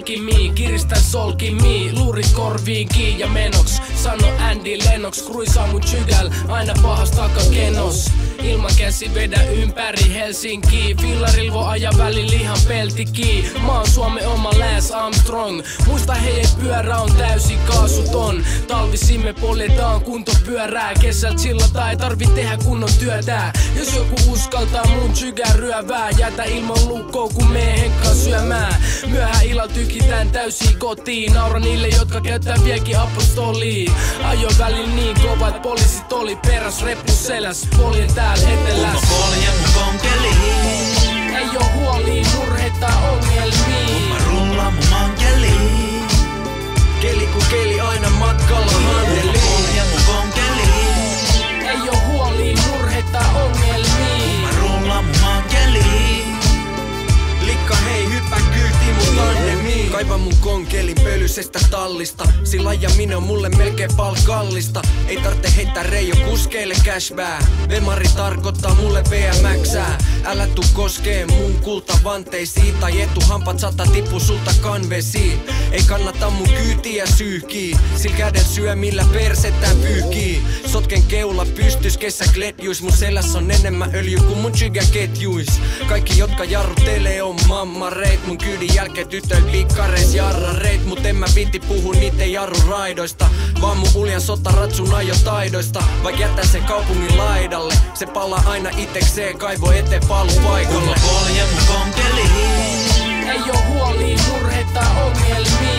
polkimii, kiristän solkimii, luurit korviin kiinni ja menoks. Sano Andy Lennox, kruisaa mun chygäl, aina pahas takakenos. Ilman käsi vedä ympäri Helsinkiin, fillaril vo aja välillä ihan peltikii. Mä oon Suomen oma Lance Armstrong, muista hei et pyörä on täysin kaasuton. Talvisin me poljetaan kuntopyörää, kesällä chillataan ei tarvi tehdä kunnon työtä. Jos joku uskaltaa mun chygää ryövää, jätä ilman lukkoa kun mee henkkaan syömään. Myöhään illalla tykitään täysin kotiin, naura niille jotka käyttää vieläkin apostoliin. Ajo välillä niin kova et poliisit oli peräs, reppu seläs, poljen täällä eteläs. Kun mä poljen mun konkeliin, ei oo huolia, murheita, ongelmia. mä rullaan mun mankeliin, Keli ku keli aina matkalla handeliin. kun mä poljen mun konkeliin, Ei oo huolia, murheita, ongelmia. mä rullaan mun mankeliin. Likka hei hyppää kyytiin mun tandemiin. Kaiva mun konkelin pölyisestä tallista, sillä ja minä on mulle melkein palkallista. Ei tarvitse heittää Reijo kuskeille cashbää, Vemari tarkoittaa mulle BMXää. Älä tuu koskee mun kultavanteisiin, tai etuhampat saattaa tippu sulta kanvesiin. Ei kannata mun kyytiä syyhkii, sillä käden syö millä persettä pyyhkii. Sotken keula pystys kesäkletjuis, mun selässä on enemmän öljy kuin mun chygäketjuis. Kaikki jotka jarruttelee on mammareit, mun kyydin jälkeen tytöil pikkareis jarrareit. Mut en mä viitti puhu niitten jarruraidoista, vaan mun uljan sotaratsun ajotaidoista. Vaik jättää sen kaupungin laidalle, se palaa aina itekseen, kaivo eteen palupaikalle. Kun mä poljen mun konkeliin, Ei oo huolia, murheita, ongelmia.